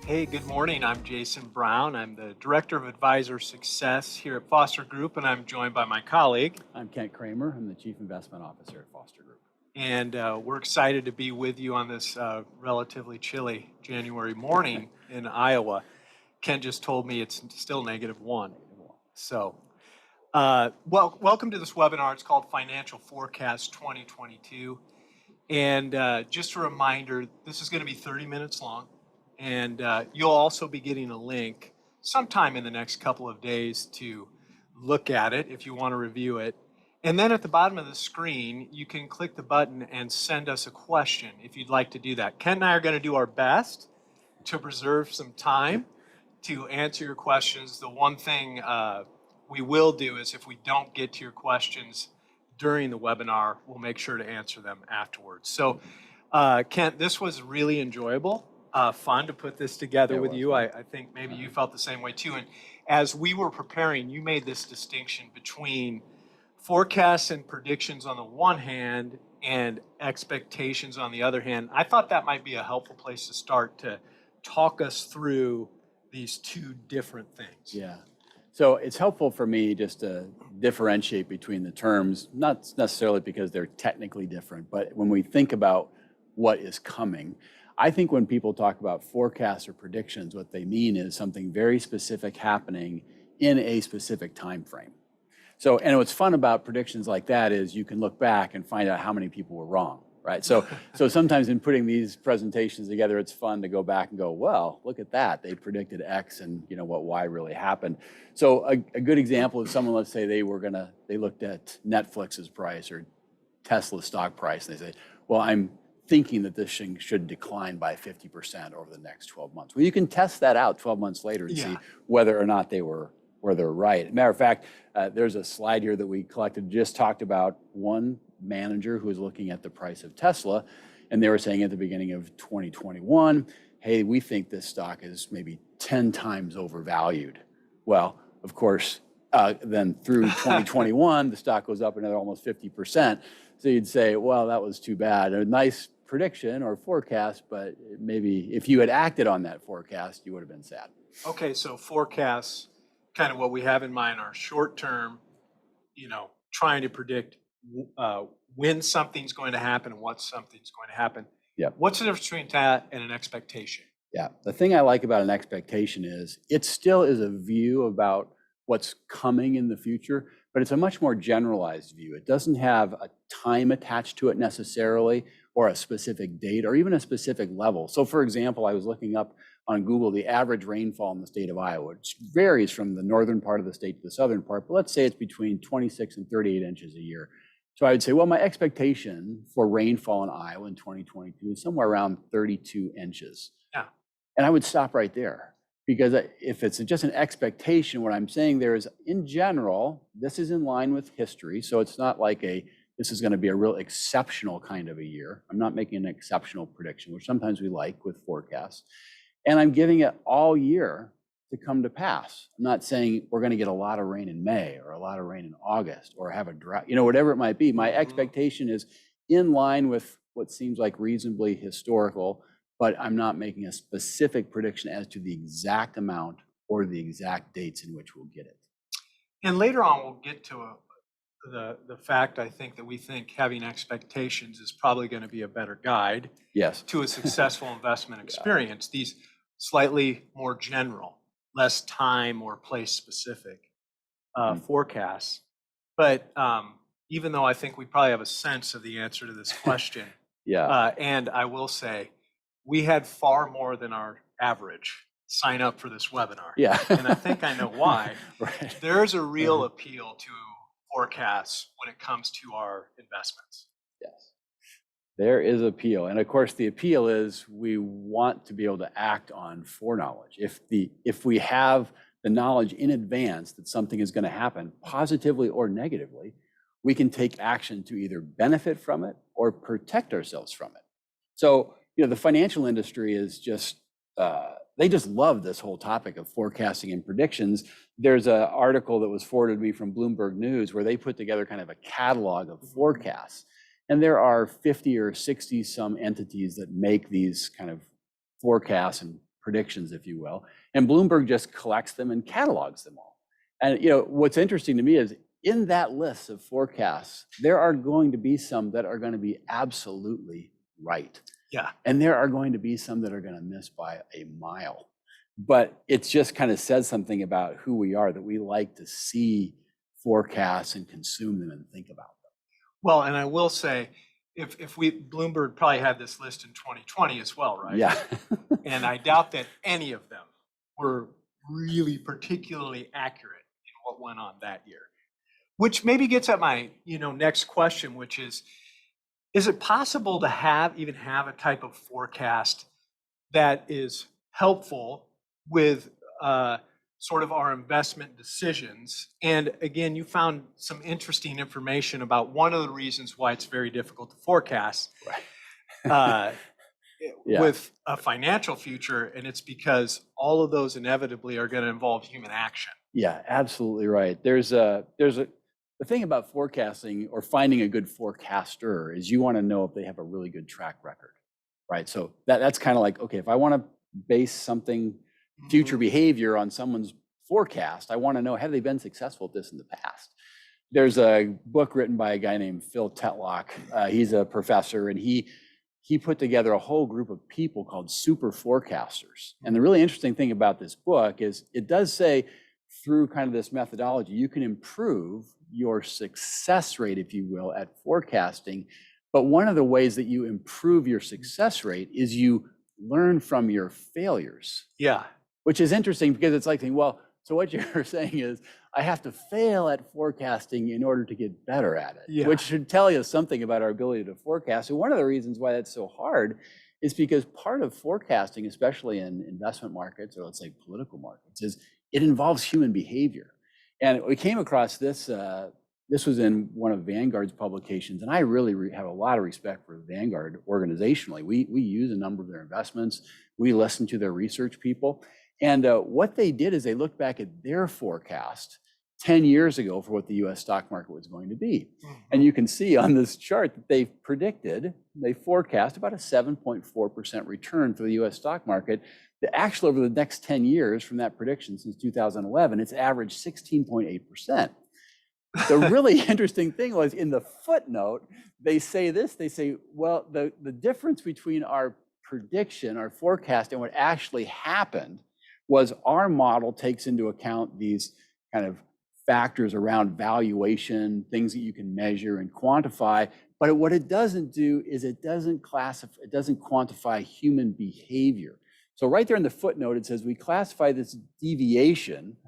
Hey, good morning. I'm Jason Brown. I'm the Director of Advisor Success here at Foster Group, and I'm joined by my colleague. I'm Kent Kramer. I'm the Chief Investment Officer at Foster Group. And we're excited to be with you on this relatively chilly January morning in Iowa. Ken just told me it's still -1. So, welcome to this webinar. It's called Financial Forecast 2022. And just a reminder, this is going to be 30 minutes long. And you'll also be getting a link sometime in the next couple of days to look at it if you want to review it. And then at the bottom of the screen, you can click the button and send us a question if you'd like to do that. Ken and I are going to do our best to preserve some time to answer your questions. The one thing we will do is if we don't get to your questions during the webinar, we'll make sure to answer them afterwards. So, Kent, this was really enjoyable. Fun to put this together with you. I think maybe you felt the same way too. And as we were preparing, you made this distinction between forecasts and predictions on the one hand and expectations on the other hand. I thought that might be a helpful place to start to talk us through these two different things. Yeah. So it's helpful for me just to differentiate between the terms, not necessarily because they're technically different, but when we think about what is coming, I think when people talk about forecasts or predictions, what they mean is something very specific happening in a specific time frame. So, and what's fun about predictions like that is you can look back and find out how many people were wrong, right? So sometimes in putting these presentations together, it's fun to go back and go, well, look at that. They predicted X and you know what Y really happened. So a good example is someone, let's say they looked at Netflix's price or Tesla's stock price, and they say, well, I'm thinking that this thing should decline by 50% over the next 12 months. Well, you can test that out 12 months later and see whether or not they're right. As a matter of fact, there's a slide here that we collected, just talked about one manager who was looking at the price of Tesla, and they were saying at the beginning of 2021, hey, we think this stock is maybe 10 times overvalued. Well, of course, then through 2021, the stock goes up another almost 50%. So you'd say, well, that was too bad. A nice prediction or forecast, but maybe if you had acted on that forecast, you would have been sad. Okay, so forecasts, kind of what we have in mind are short term, trying to predict when something's going to happen and what something's going to happen. Yeah. What's the difference between that and an expectation? Yeah, the thing I like about an expectation is it still is a view about what's coming in the future, but it's a much more generalized view. It doesn't have a time attached to it necessarily, or a specific date, or even a specific level. So for example, I was looking up on Google the average rainfall in the state of Iowa. It varies from the northern part of the state to the southern part, but let's say it's between 26 and 38 inches a year. So I would say, well, my expectation for rainfall in Iowa in 2022 is somewhere around 32 inches. Yeah. And I would stop right there, because if it's just an expectation, what I'm saying there is, in general, this is in line with history. So it's not like this is going to be a real exceptional kind of a year. I'm not making an exceptional prediction, which sometimes we like with forecasts. And I'm giving it all year to come to pass. I'm not saying we're going to get a lot of rain in May or a lot of rain in August or have a drought, whatever it might be. My expectation is in line with what seems like reasonably historical, but I'm not making a specific prediction as to the exact amount or the exact dates in which we'll get it. And later on, we'll get to the fact, I think, that we think having expectations is probably going to be a better guide to a successful investment experience. These slightly more general, less time or place specific forecasts. But even though I think we probably have a sense of the answer to this question, and I will say, we had far more than our average sign up for this webinar. Yeah. And I think I know why. Right. There's a real appeal to forecasts when it comes to our investments. Yes, there is appeal. And of course, the appeal is we want to be able to act on foreknowledge. If we have the knowledge in advance that something is going to happen, positively or negatively, we can take action to either benefit from it or protect ourselves from it. So, the financial industry is just, they just love this whole topic of forecasting and predictions. There's an article that was forwarded to me from Bloomberg News where they put together kind of a catalog of forecasts. And there are 50 or 60 some entities that make these kind of forecasts and predictions, if you will, and Bloomberg just collects them and catalogs them all. And what's interesting to me is in that list of forecasts, there are going to be some that are going to be absolutely right. Yeah. And there are going to be some that are going to miss by a mile. But it just kind of says something about who we are, that we like to see forecasts and consume them and think about them. Well, and I will say, if Bloomberg probably had this list in 2020 as well, right? Yeah. And I doubt that any of them were really particularly accurate in what went on that year. Which maybe gets at my, next question, which is it possible to even have a type of forecast that is helpful with sort of our investment decisions? And again, you found some interesting information about one of the reasons why it's very difficult to forecast with a financial future, and it's because all of those inevitably are going to involve human action. Yeah, absolutely right. The thing about forecasting or finding a good forecaster is you want to know if they have a really good track record, right? So that's kind of like, okay, if I want to base something, future behavior on someone's forecast, I want to know, have they been successful at this in the past? There's a book written by a guy named Phil Tetlock. He's a professor, and he put together a whole group of people called super forecasters. And the really interesting thing about this book is it does say through kind of this methodology, you can improve your success rate, if you will, at forecasting. But one of the ways that you improve your success rate is you learn from your failures. Yeah. Which is interesting because it's like saying, well, so what you're saying is I have to fail at forecasting in order to get better at it, which should tell you something about our ability to forecast. And one of the reasons why that's so hard is because part of forecasting, especially in investment markets or let's say political markets, is it involves human behavior. And we came across this, this was in one of Vanguard's publications, and I really have a lot of respect for Vanguard organizationally. We use a number of their investments. We listen to their research people. And what they did is they looked back at their forecast 10 years ago for what the US stock market was going to be. And you can see on this chart that they forecast about a 7.4% return for the US stock market. The actual over the next 10 years from that prediction since 2011, it's averaged 16.8%. The really interesting thing was in the footnote, they say, well, the difference between our prediction, our forecast, and what actually happened was our model takes into account these kind of factors around valuation, things that you can measure and quantify. But what it doesn't do is it doesn't quantify human behavior. So right there in the footnote, it says we classify this deviation,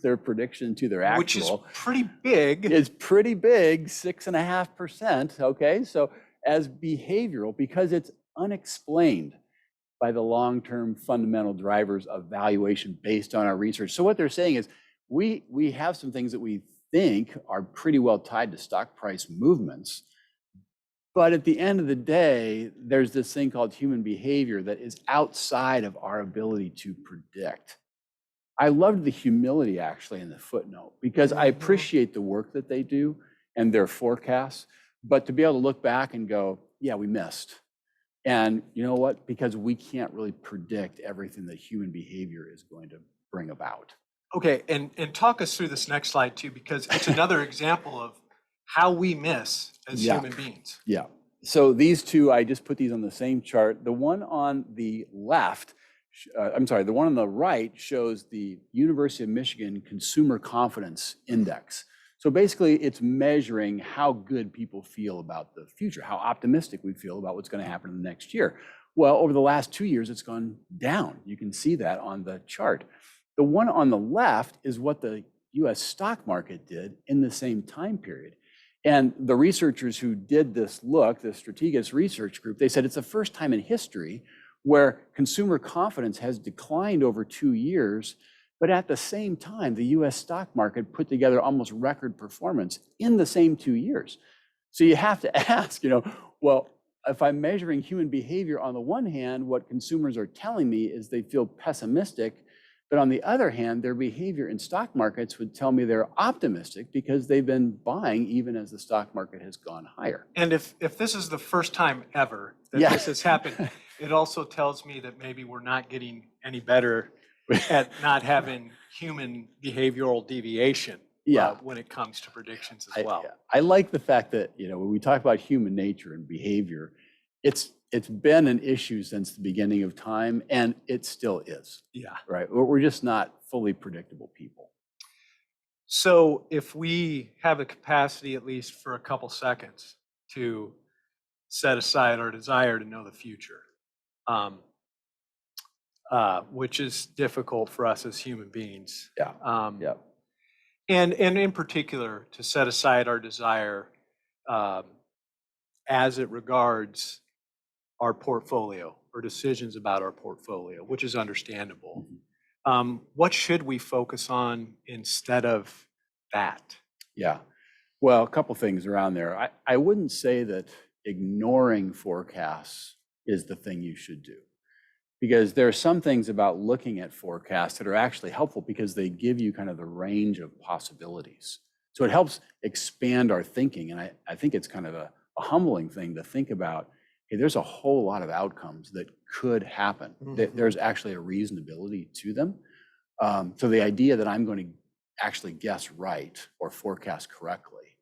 their prediction to their actual. Which is pretty big. It's pretty big, 6.5%, okay? So as behavioral, because it's unexplained by the long-term fundamental drivers of valuation based on our research. So what they're saying is we have some things that we think are pretty well tied to stock price movements. But at the end of the day, there's this thing called human behavior that is outside of our ability to predict. I loved the humility actually in the footnote because I appreciate the work that they do and their forecasts, but to be able to look back and go, yeah, we missed. And you know what? Because we can't really predict everything that human behavior is going to bring about. Okay, and talk us through this next slide too, because it's another example of how we miss as human beings. Yeah. So these two, I just put these on the same chart. The one on the left, the one on the right shows the University of Michigan Consumer Confidence Index. So basically, it's measuring how good people feel about the future, how optimistic we feel about what's going to happen in the next year. Well, over the last 2 years, it's gone down. You can see that on the chart. The one on the left is what the US stock market did in the same time period. And the researchers who did this look, the Strategas research group, they said it's the first time in history where consumer confidence has declined over 2 years, but at the same time, the US stock market put together almost record performance in the same 2 years. So you have to ask, well, if I'm measuring human behavior on the one hand, what consumers are telling me is they feel pessimistic. But on the other hand, their behavior in stock markets would tell me they're optimistic because they've been buying even as the stock market has gone higher. And if this is the first time ever that this has happened, It also tells me that maybe we're not getting any better at not having human behavioral deviation Yeah. when it comes to predictions as I, well. I like the fact that, when we talk about human nature and behavior, it's been an issue since the beginning of time, and it still is, Yeah. right? We're just not fully predictable people. So if we have a capacity, at least for a couple seconds, to set aside our desire to know the future, um, which is difficult for us as human beings. Yeah. Yeah. And in particular, to set aside our desire um, as it regards our portfolio or decisions about our portfolio, which is understandable. What should we focus on instead of that? Yeah. Well, a couple things around there. I wouldn't say that ignoring forecasts is the thing you should do, because there are some things about looking at forecasts that are actually helpful because they give you kind of the range of possibilities. So it helps expand our thinking. And I think it's kind of a humbling thing to think about, hey, there's a whole lot of outcomes that could happen. There's actually a reasonability to them. So the idea that I'm going to actually guess right or forecast correctly,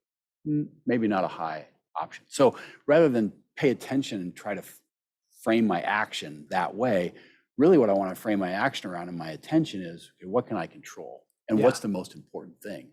maybe not a high option. So rather than pay attention and try to frame my action that way, really what I want to frame my action around and my attention is, okay, what can I control? And what's the most important thing?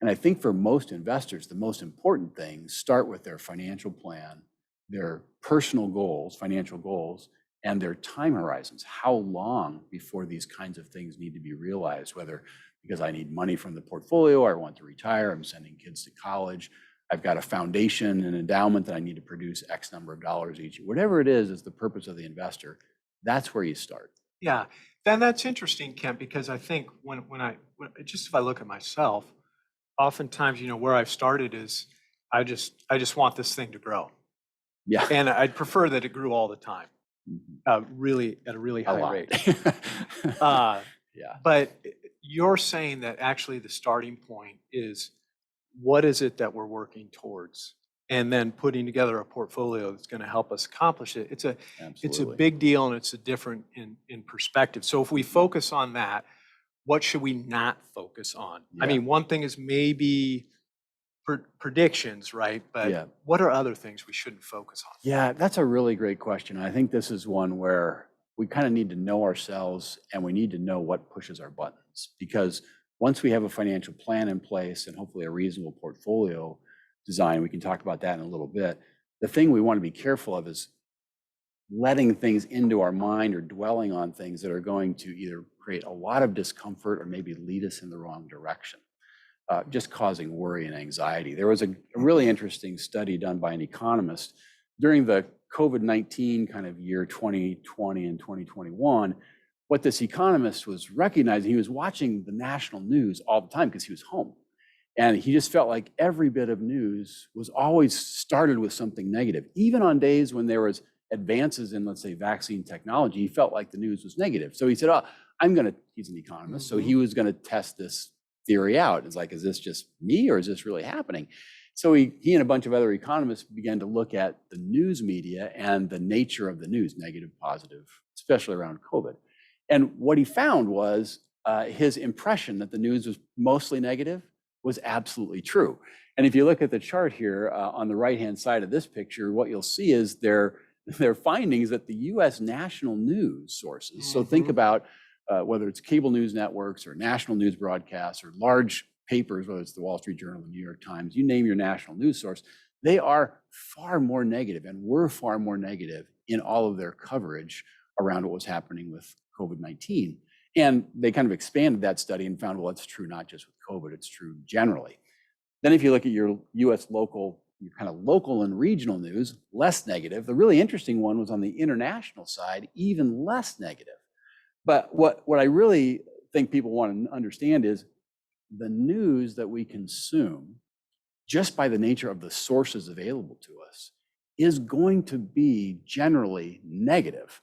And I think for most investors, the most important things start with their financial plan, their personal goals, financial goals, and their time horizons. How long before these kinds of things need to be realized, whether because I need money from the portfolio, or I want to retire, I'm sending kids to college, I've got a foundation, an endowment that I need to produce X number of dollars each year. Whatever it is the purpose of the investor, that's where you start. Yeah, then that's interesting, Kent, because I think if I look at myself, oftentimes, where I've started is I just want this thing to grow. Yeah. And I'd prefer that it grew all the time, really at a really high rate. Yeah. But you're saying that actually the starting point is, what is it that we're working towards? And then putting together a portfolio that's going to help us accomplish it. It's a big deal, and it's a different in perspective. So if we focus on that, what should we not focus on? Yeah. I mean, one thing is maybe predictions, right? But what are other things we shouldn't focus on? Yeah, that's a really great question. I think this is one where we kind of need to know ourselves, and we need to know what pushes our buttons. Because once we have a financial plan in place and hopefully a reasonable portfolio design, we can talk about that in a little bit. The thing we want to be careful of is letting things into our mind or dwelling on things that are going to either create a lot of discomfort or maybe lead us in the wrong direction, just causing worry and anxiety. There was a really interesting study done by an economist during the COVID-19 kind of year 2020 and 2021. What this economist was recognizing, he was watching the national news all the time because he was home. And he just felt like every bit of news was always started with something negative. Even on days when there was advances in, let's say, vaccine technology, he felt like the news was negative. So he said, he's an economist, so he was going to test this theory out. It's like, is this just me, or is this really happening? So he and a bunch of other economists began to look at the news media and the nature of the news, negative, positive, especially around COVID. And what he found was his impression that the news was mostly negative was absolutely true. And if you look at the chart here on the right-hand side of this picture, what you'll see is their findings that the U.S. national news sources, so think about whether it's cable news networks or national news broadcasts or large papers, whether it's the Wall Street Journal, the New York Times, you name your national news source, they are far more negative and were far more negative in all of their coverage around what was happening with COVID-19. And they kind of expanded that study and found, well, it's true not just with COVID, it's true generally. Then if you look at your US local, your kind of local and regional news, less negative. The really interesting one was on the international side, even less negative. But what I really think people want to understand is the news that we consume, just by the nature of the sources available to us, is going to be generally negative.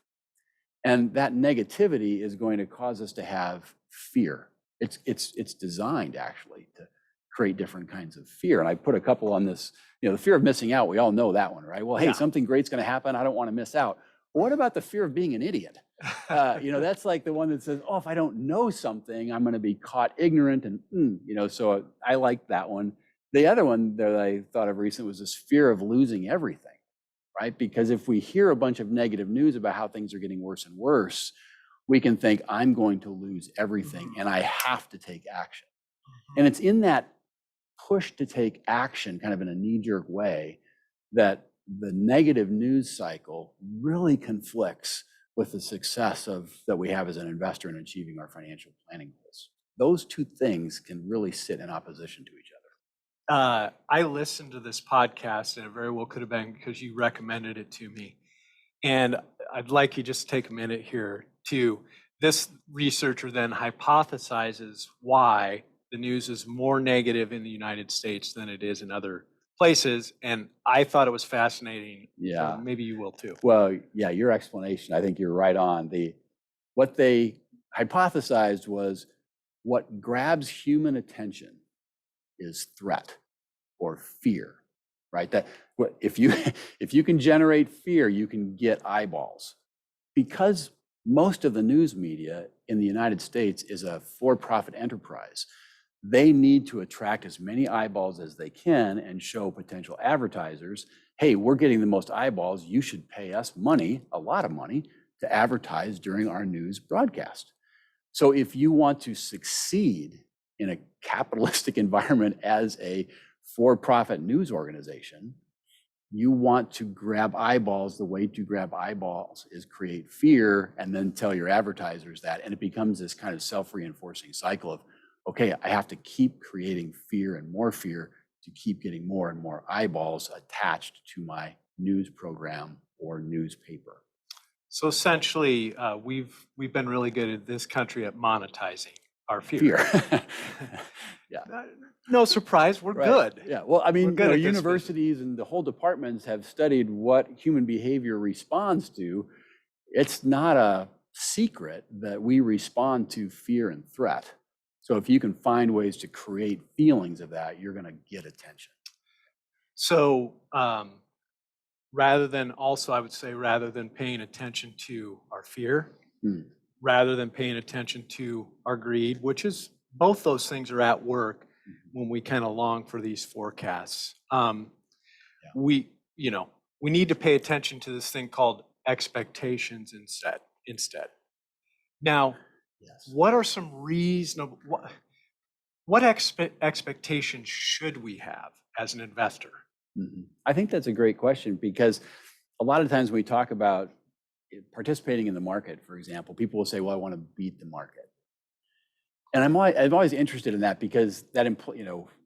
And that negativity is going to cause us to have fear. It's designed actually to create different kinds of fear. And I put a couple on this, the fear of missing out. We all know that one, right? Well, hey, something great's going to happen. I don't want to miss out. What about the fear of being an idiot? That's like the one that says, oh, if I don't know something, I'm going to be caught ignorant. And, so I like that one. The other one that I thought of recently was this fear of losing everything, right? Because if we hear a bunch of negative news about how things are getting worse and worse, we can think, I'm going to lose everything and I have to take action. And it's in that push to take action, kind of in a knee-jerk way, that the negative news cycle really conflicts with the success that we have as an investor in achieving our financial planning goals. Those two things can really sit in opposition to each other. I listened to this podcast, and it very well could have been because you recommended it to me. And I'd like you just to take a minute here to, this researcher then hypothesizes why the news is more negative in the United States than it is in other places. And I thought it was fascinating. Yeah. So maybe you will too. Well, yeah, your explanation, I think you're right on. What they hypothesized was what grabs human attention is threat or fear, right? That if you can generate fear, you can get eyeballs. Because most of the news media in the United States is a for-profit enterprise, they need to attract as many eyeballs as they can and show potential advertisers, hey, we're getting the most eyeballs, you should pay us money, a lot of money, to advertise during our news broadcast. So if you want to succeed in a capitalistic environment as a for-profit news organization, you want to grab eyeballs. The way to grab eyeballs is create fear and then tell your advertisers that. And it becomes this kind of self-reinforcing cycle of, okay, I have to keep creating fear and more fear to keep getting more and more eyeballs attached to my news program or newspaper. So essentially, we've been really good in this country at monetizing our fear. Yeah. No surprise, we're good. Yeah. Well, I mean, universities and the whole departments have studied what human behavior responds to. It's not a secret that we respond to fear and threat. So if you can find ways to create feelings of that, you're going to get attention. So rather than paying attention to our fear, rather than paying attention to our greed, which is both those things are at work when we kind of long for these forecasts. We need to pay attention to this thing called expectations instead. Now, yes. What are some reasonable, what expectations should we have as an investor? I think that's a great question, because a lot of times when we talk about participating in the market, for example, people will say, well, I want to beat the market. And I'm always interested in that, because that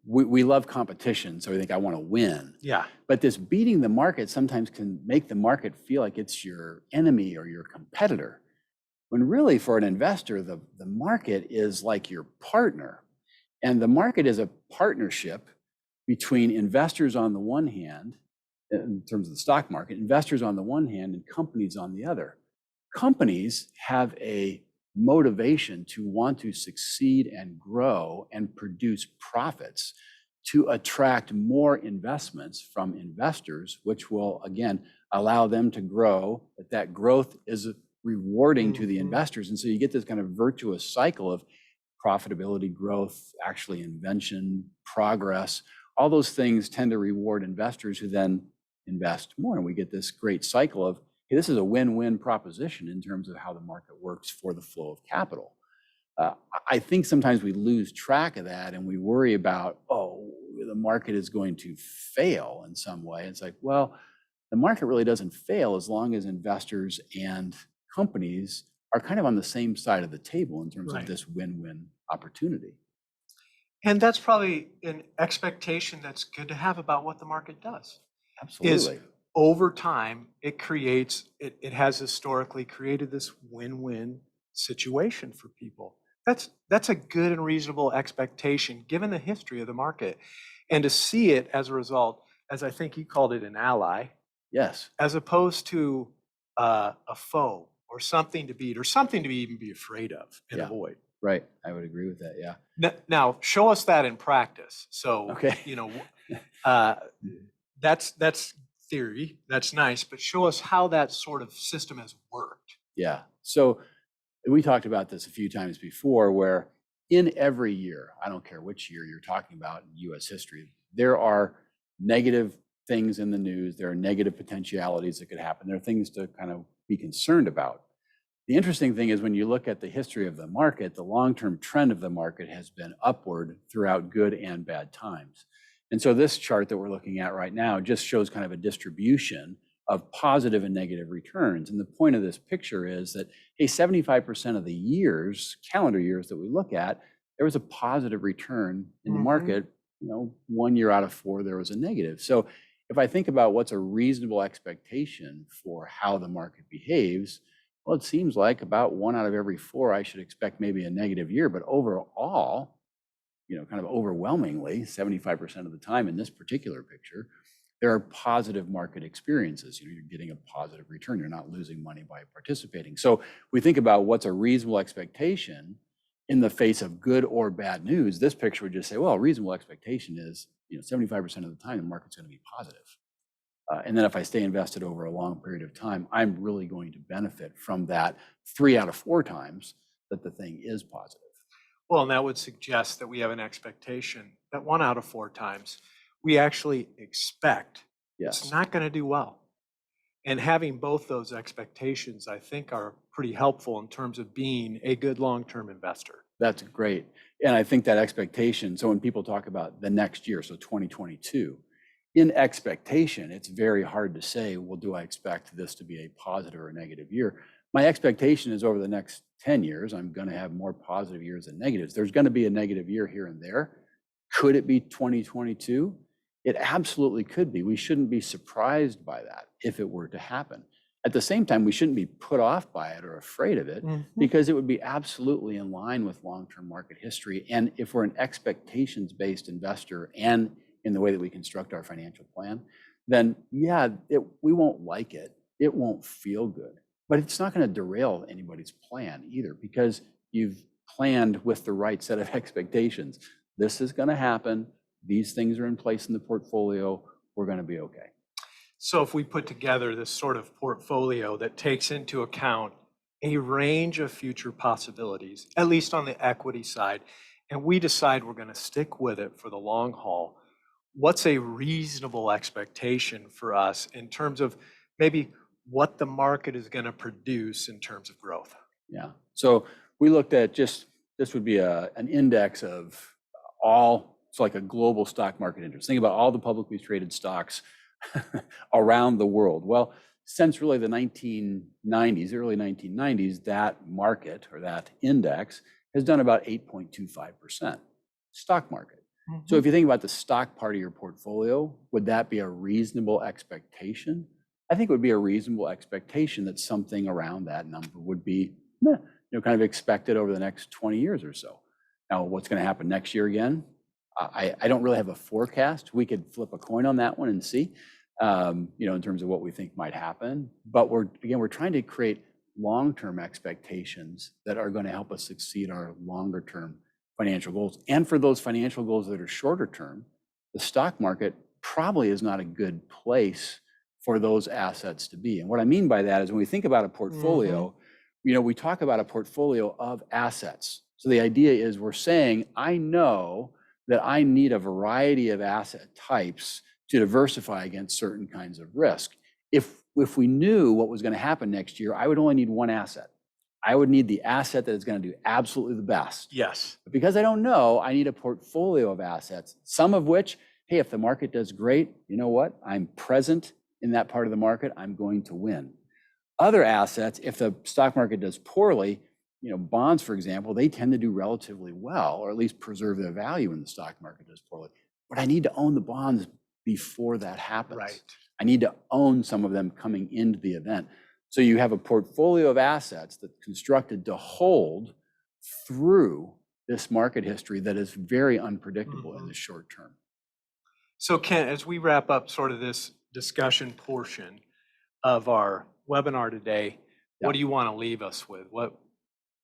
we love competition, so we think I want to win. Yeah. But this beating the market sometimes can make the market feel like it's your enemy or your competitor, when really for an investor, the market is like your partner. And the market is a partnership between investors on the one hand, in terms of the stock market, investors on the one hand and companies on the other. Companies have a motivation to want to succeed and grow and produce profits to attract more investments from investors, which will, again, allow them to grow, but that growth is rewarding to the investors. And so you get this kind of virtuous cycle of profitability, growth, actually invention, progress. All those things tend to reward investors who then invest more. And we get this great cycle of, hey, this is a win-win proposition in terms of how the market works for the flow of capital. I think sometimes we lose track of that and we worry about, oh, the market is going to fail in some way. It's like, well, the market really doesn't fail as long as investors and companies are kind of on the same side of the table in terms of this win-win opportunity. And that's probably an expectation that's good to have about what the market does. Absolutely. Is over time, it has historically created this win-win situation for people. That's a good and reasonable expectation given the history of the market. And to see it as a result, as I think you called it, an ally. Yes. As opposed to a foe or something to beat or something to even be afraid of and avoid. Right. I would agree with that. Yeah. Now, show us that in practice. So, okay. that's theory. That's nice, but show us how that sort of system has worked. Yeah. So we talked about this a few times before, where in every year, I don't care which year you're talking about in US history, there are negative things in the news, there are negative potentialities that could happen, there are things to kind of be concerned about. The interesting thing is when you look at the history of the market, the long-term trend of the market has been upward throughout good and bad times. And so this chart that we're looking at right now just shows kind of a distribution of positive and negative returns. And the point of this picture is that, hey, 75% of the years, calendar years that we look at, there was a positive return in the market. 1 year out of 4, there was a negative. So if I think about what's a reasonable expectation for how the market behaves, well, it seems like about 1 out of every 4, I should expect maybe a negative year. But overall, kind of overwhelmingly, 75% of the time in this particular picture, there are positive market experiences. You're getting a positive return. You're not losing money by participating. So we think about what's a reasonable expectation in the face of good or bad news. This picture would just say, well, a reasonable expectation is 75% of the time the market's going to be positive. And then if I stay invested over a long period of time, I'm really going to benefit from that 3 out of 4 times that the thing is positive. Well, and that would suggest that we have an expectation that 1 out of 4 times we actually expect it's Yes, not going to do well. And having both those expectations, I think, are pretty helpful in terms of being a good long-term investor. that's great. And I think that expectation, so when people talk about the next year, so 2022, in expectation, it's very hard to say, well, do I expect this to be a positive or a negative year? My expectation is over the next 10 years, I'm going to have more positive years than negatives. There's going to be a negative year here and there. Could it be 2022? It absolutely could be. We shouldn't be surprised by that if it were to happen. At the same time, we shouldn't be put off by it or afraid of it, because it would be absolutely in line with long-term market history. And if we're an expectations-based investor and in the way that we construct our financial plan, then yeah, we won't like it. It won't feel good, but it's not going to derail anybody's plan either, because you've planned with the right set of expectations. This is going to happen. These things are in place in the portfolio. We're going to be okay. So if we put together this sort of portfolio that takes into account a range of future possibilities, at least on the equity side, and we decide we're going to stick with it for the long haul, what's a reasonable expectation for us in terms of maybe what the market is going to produce in terms of growth? Yeah. So we looked at this would be an index of it's like a global stock market index. Think about all the publicly traded stocks around the world. Well, since really the 1990s, early 1990s, that market or that index has done about 8.25% stock market. So if you think about the stock part of your portfolio, would that be a reasonable expectation? I think it would be a reasonable expectation that something around that number would be kind of expected over the next 20 years or so. Now, what's going to happen next year again? I don't really have a forecast. We could flip a coin on that one and see, in terms of what we think might happen. But we're trying to create long-term expectations that are going to help us succeed our longer-term financial goals. And for those financial goals that are shorter term, the stock market probably is not a good place for those assets to be. And what I mean by that is when we think about a portfolio, we talk about a portfolio of assets. So the idea is we're saying, I know that I need a variety of asset types to diversify against certain kinds of risk. If we knew what was going to happen next year, I would only need one asset. I would need the asset that is going to do absolutely the best. Yes. But because I don't know, I need a portfolio of assets, some of which, hey, if the market does great, you know what? I'm present in that part of the market, I'm going to win. Other assets, if the stock market does poorly, bonds, for example, they tend to do relatively well, or at least preserve their value when the stock market does poorly. But I need to own the bonds before that happens. Right. I need to own some of them coming into the event. So you have a portfolio of assets that's constructed to hold through this market history that is very unpredictable in the short term. So Ken, as we wrap up sort of this discussion portion of our webinar today, what do you want to leave us with?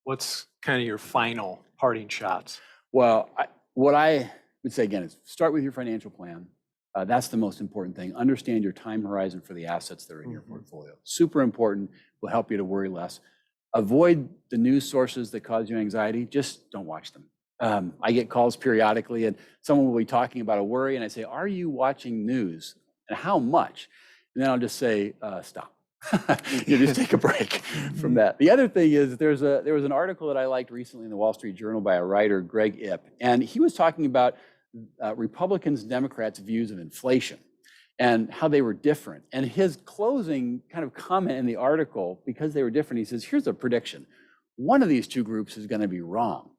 What's kind of your final parting shots? Well, what I would say again is start with your financial plan. That's the most important thing. Understand your time horizon for the assets that are in your portfolio. Super important, will help you to worry less. Avoid the news sources that cause you anxiety. Just don't watch them. I get calls periodically and someone will be talking about a worry and I say, are you watching news and how much? And then I'll just say, stop. You just take a break from that. The other thing is there was an article that I liked recently in the Wall Street Journal by a writer, Greg Ip, and he was talking about Republicans and Democrats' views of inflation and how they were different. And his closing kind of comment in the article, because they were different, he says, here's a prediction. One of these two groups is going to be wrong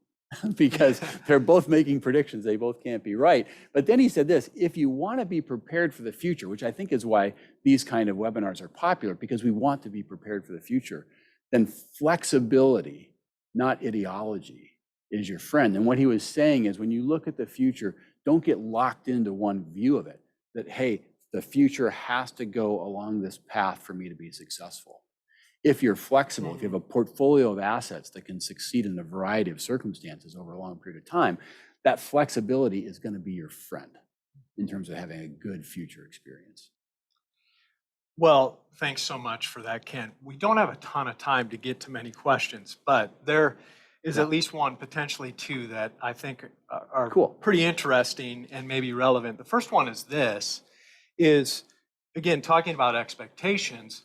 because they're both making predictions. They both can't be right. But then he said this, if you want to be prepared for the future, which I think is why these kind of webinars are popular, because we want to be prepared for the future, then flexibility, not ideology, is your friend. And what he was saying is when you look at the future, don't get locked into one view of it, that, hey, the future has to go along this path for me to be successful. If you're flexible, if you have a portfolio of assets that can succeed in a variety of circumstances over a long period of time, that flexibility is going to be your friend in terms of having a good future experience. Well, thanks so much for that, Ken. We don't have a ton of time to get to many questions, but there is at least one, potentially two, that I think are pretty interesting and maybe relevant. The first one is this, again, talking about expectations,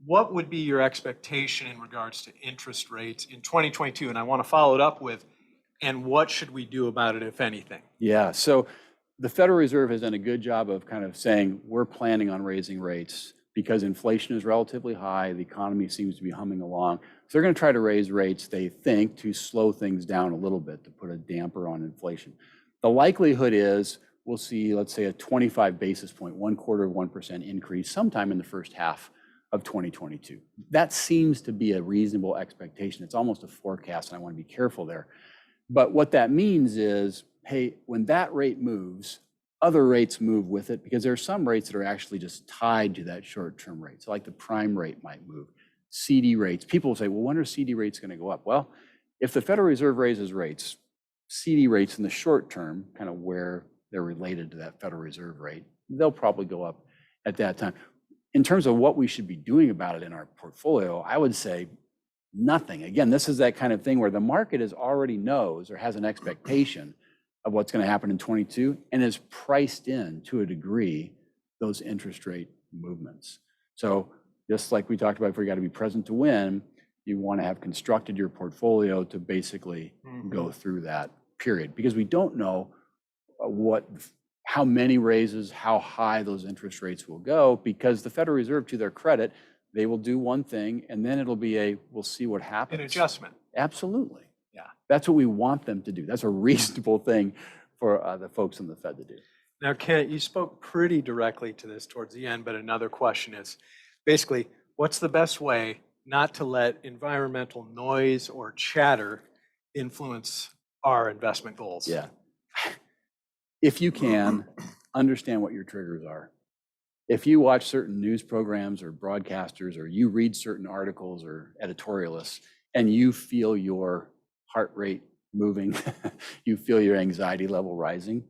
what would be your expectation in regards to interest rates in 2022? And I want to follow it up with, and what should we do about it, if anything? Yeah, so the Federal Reserve has done a good job of kind of saying, we're planning on raising rates because inflation is relatively high, the economy seems to be humming along. So they're going to try to raise rates, they think, to slow things down a little bit, to put a damper on inflation. The likelihood is we'll see, let's say, a 25 basis point, 0.25% increase sometime in the first half of 2022. That seems to be a reasonable expectation. It's almost a forecast, and I want to be careful there. But what that means is, hey, when that rate moves, other rates move with it, because there are some rates that are actually just tied to that short-term rate. So like the prime rate might move. CD rates, people will say, well, when are CD rates going to go up? Well, if the Federal Reserve raises rates, CD rates in the short term, kind of where they're related to that Federal Reserve rate, they'll probably go up at that time. In terms of what we should be doing about it in our portfolio, I would say nothing. Again, this is that kind of thing where the market already knows or has an expectation of what's going to happen in 22 and is priced in to a degree those interest rate movements. So just like we talked about, if we got to be present to win, you want to have constructed your portfolio to basically go through that period, because we don't know how many raises, how high those interest rates will go, because the Federal Reserve, to their credit, they will do one thing and then it'll be we'll see what happens. An adjustment. Absolutely. Yeah. That's what we want them to do. That's a reasonable thing for the folks in the Fed to do. Now, Kent, you spoke pretty directly to this towards the end, but another question is basically, what's the best way not to let environmental noise or chatter influence our investment goals? Yeah. If you can, understand what your triggers are. If you watch certain news programs or broadcasters, or you read certain articles or editorialists, and you feel your heart rate moving, you feel your anxiety level rising,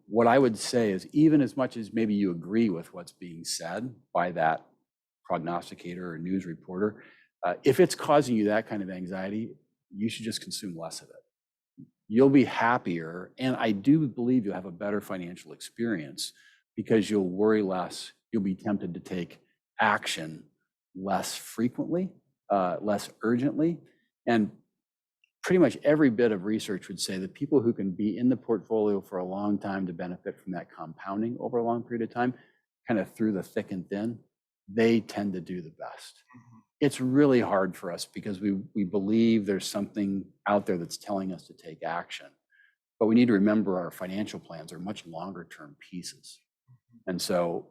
what I would say is, even as much as maybe you agree with what's being said by that prognosticator or news reporter, if it's causing you that kind of anxiety, you should just consume less of it. You'll be happier, and I do believe you'll have a better financial experience because you'll worry less, you'll be tempted to take action less frequently, less urgently, and pretty much every bit of research would say that people who can be in the portfolio for a long time to benefit from that compounding over a long period of time, kind of through the thick and thin, they tend to do the best. It's really hard for us because we believe there's something out there that's telling us to take action. But we need to remember our financial plans are much longer term pieces. And so,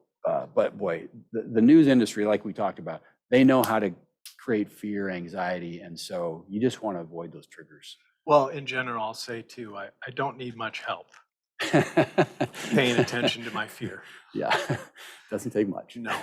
but boy, the news industry, like we talked about, they know how to create fear, anxiety. And so you just want to avoid those triggers. Well, in general, I'll say too, I don't need much help paying attention to my fear. Yeah, doesn't take much. No.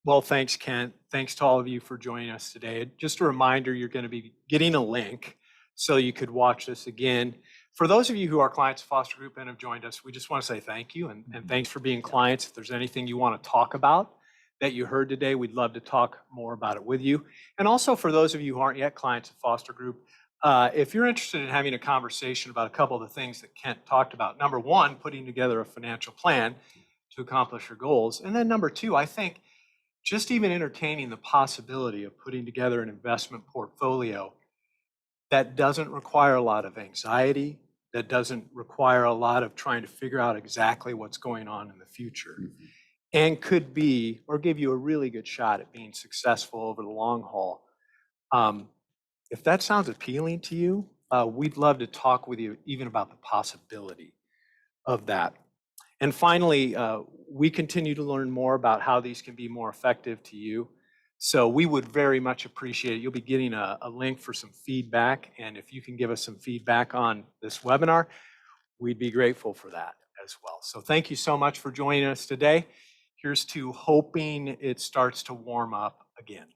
Well, thanks, Kent. Thanks to all of you for joining us today. Just a reminder, you're going to be getting a link so you could watch this again. For those of you who are clients of Foster Group and have joined us, we just want to say thank you and thanks for being clients. If there's anything you want to talk about that you heard today, we'd love to talk more about it with you. And also for those of you who aren't yet clients of Foster Group, if you're interested in having a conversation about a couple of the things that Kent talked about, number one, putting together a financial plan to accomplish your goals. And then number two, I think just even entertaining the possibility of putting together an investment portfolio that doesn't require a lot of anxiety, that doesn't require a lot of trying to figure out exactly what's going on in the future, and could be, or give you a really good shot at being successful over the long haul. If that sounds appealing to you, we'd love to talk with you even about the possibility of that. And finally, we continue to learn more about how these can be more effective to you. So we would very much appreciate it. You'll be getting a link for some feedback. And if you can give us some feedback on this webinar, we'd be grateful for that as well. So thank you so much for joining us today. Here's to hoping it starts to warm up again.